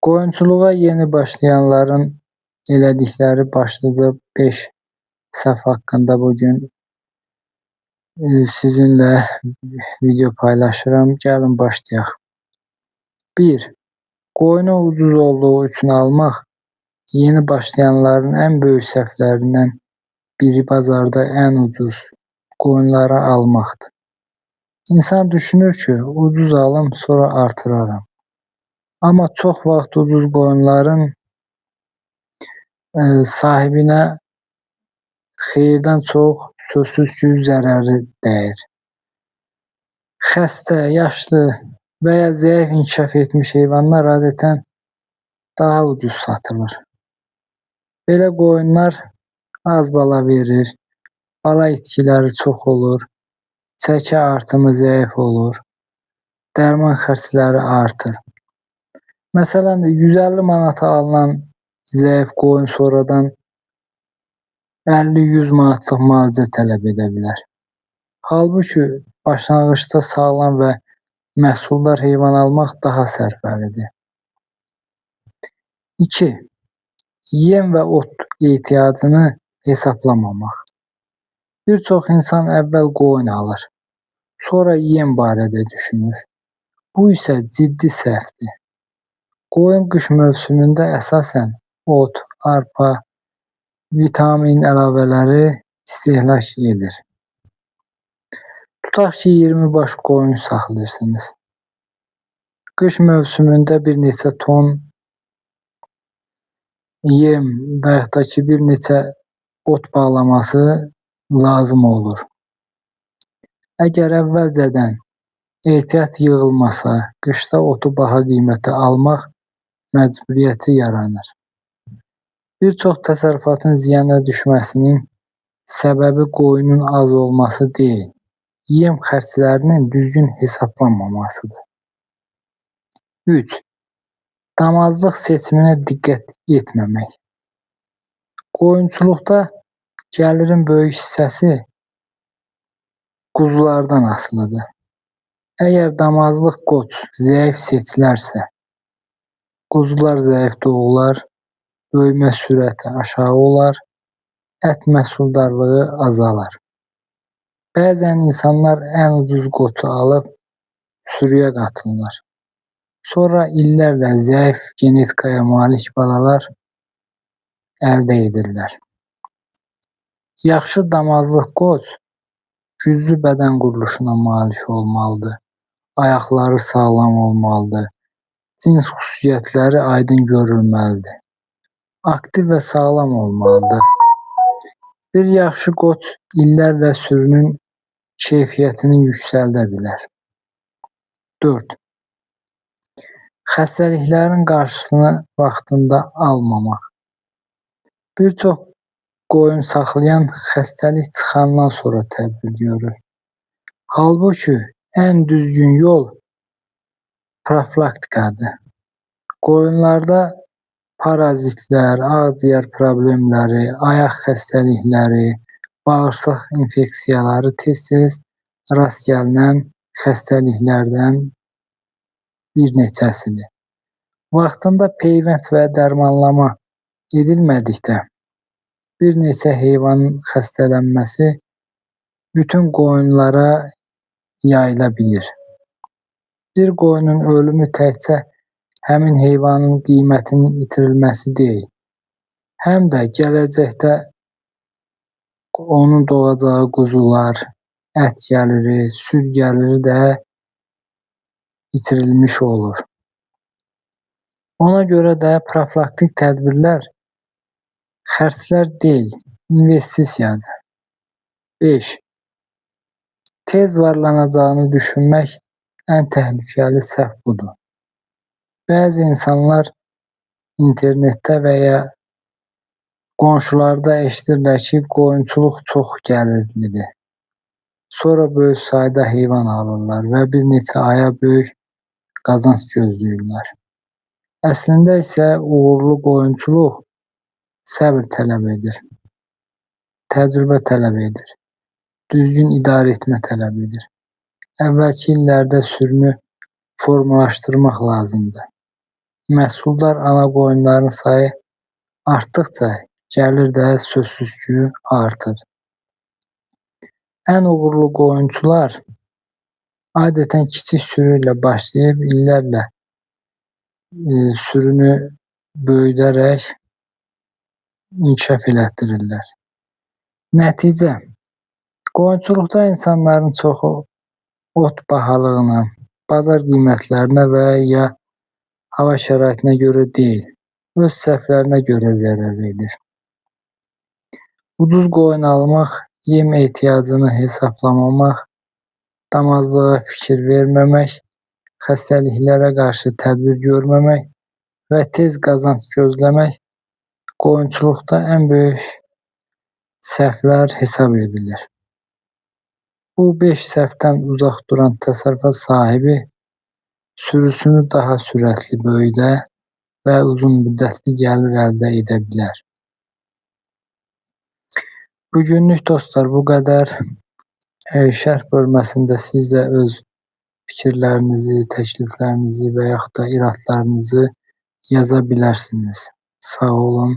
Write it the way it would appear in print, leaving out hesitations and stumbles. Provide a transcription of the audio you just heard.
Qoyunçuluğa yeni başlayanların elədikləri başlıca 5 səhv haqqında bugün sizinlə video paylaşıram. Gəlin başlayaq. 1. Qoyunu ucuz olduğu üçün almaq yeni başlayanların ən böyük səhvlərindən biri bazarda ən ucuz qoyunları almaqdır. İnsan düşünür ki, ucuz alım, sonra artıraram. Amma çox vaxt ucuz qoyunların sahibinə xeyirdən çox sözsüz ki, zərəri dəyir. Xəstə, yaşlı və ya zəif inkişaf etmiş heyvanlar adətən daha ucuz satılır. Belə qoyunlar az bala verir, bala itkiləri çox olur, çəki artımı zəif olur, dərman xərcləri artır. Məsələn, 150 manata alınan zəif qoyun sonradan 50-100 manatlıq müalicə tələb edə bilər. Halbuki başlanğıcda sağlam və məhsuldar heyvan almaq daha sərfəlidir. 2. Yem və ot ehtiyacını hesablamamaq. Bir çox insan əvvəl qoyun alır, sonra yem barədə düşünür. Bu isə ciddi səhvdir. Qoyun qış mövsümündə əsasən ot, arpa, vitamin əlavələri istehlak edir. Tutaq ki, 20 baş qoyun saxlayırsınız. Qış mövsümündə bir neçə ton yem və yaxud da ki, bir neçə ot bağlaması lazım olur. Əgər əvvəlcədən ehtiyat yığılmasa, qışda otu baha qiymətə almaq məcburiyyəti yaranır. Bir çox təsərrüfatın ziyana düşməsinin səbəbi qoyunun az olması deyil, yem xərclərinin düzgün hesablanmamasıdır. 3. Damazlıq seçiminə diqqət etməmək. Qoyunçuluqda gəlirin böyük hissəsi quzulardan asılıdır. Əgər damazlıq qoç zəif seçilərsə, quzular zəif doğular, böyümə sürəti aşağı olar, ət məhsuldarlığı azalar. Bəzən insanlar ən ucuz qoçu alıb sürüyə qatırlar. Sonra illərlə zəif genetikaya malik balalar əldə edirlər. Yaxşı damazlıq qoç güclü bədən quruluşuna malik olmalıdır, ayaqları sağlam olmalıdır, cins xüsusiyyətləri aydın görülməlidir, aktiv və sağlam olmalıdır. Bir yaxşı qoç illərlə sürünün keyfiyyətini yüksəldə bilər. 4. Xəstəliklərin qarşısını vaxtında almamaq. Bir çox qoyun saxlayan xəstəlik çıxandan sonra tədbir görür. Halbuki ən düzgün yol profilaktikadır. Qoyunlarda parazitlər, ağciyər problemləri, ayaq xəstəlikləri, bağırsaq infeksiyaları tez-tez rast gəlinən xəstəliklərdən bir neçəsidir. Vaxtında peyvənd və dərmanlama edilmədikdə bir neçə heyvanın xəstələnməsi bütün qoyunlara yayıla bilir. Bir qoyunun ölümü təkcə həmin heyvanın qiymətinin itirilməsi deyil, həm də gələcəkdə onun doğacağı quzular, ət gəliri, süd gəliri də itirilmiş olur. Ona görə də profilaktik tədbirlər xərclər deyil, investisiyadır. 5. Tez varlanacağını düşünmək ən təhlükəli səhv budur. Bəzi insanlar internetdə və ya qonşularda eşidirlər ki, qoyunçuluq çox gəlirlidir. Sonra böyük sayda heyvan alırlar və bir neçə aya böyük qazanc gözləyirlər. Əslində isə uğurlu qoyunçuluq səbr tələb edir, təcrübə tələb edir, düzgün idarə etmə tələb edir. Əvvəlki illərdə sürünü formalaşdırmaq lazımdır. Məhsuldar ana qoyunların sayı artdıqca gəlir də sözsüz ki artır. Ən uğurlu qoyunçular adətən kiçik sürü ilə başlayıb illərlə sürünü böyüdərək inkişaf elətdirirlər. Nəticə: qoyunçuluqda insanların çoxu ot bahalığına, bazar qiymətlərinə və ya hava şəraitinə görə deyil, öz səhvlərinə görə zərər edir. Ucuz qoyun almaq, yem ehtiyacını hesablamamaq, damazlığa fikir verməmək, xəstəliklərə qarşı tədbir görməmək və tez qazanc gözləmək qoyunçuluqda ən böyük səhvlər hesab edilir. Bu 5 səhvdən uzaq duran təsərrüfat sahibi sürüsünü daha sürətli böyüdə və uzunmüddətli gəlir əldə edə bilər. Bugünlük dostlar bu qədər. Şərh bölməsində siz də öz fikirlərinizi, təkliflərinizi və yaxud da iradlarınızı yaza bilərsiniz. Sağ olun.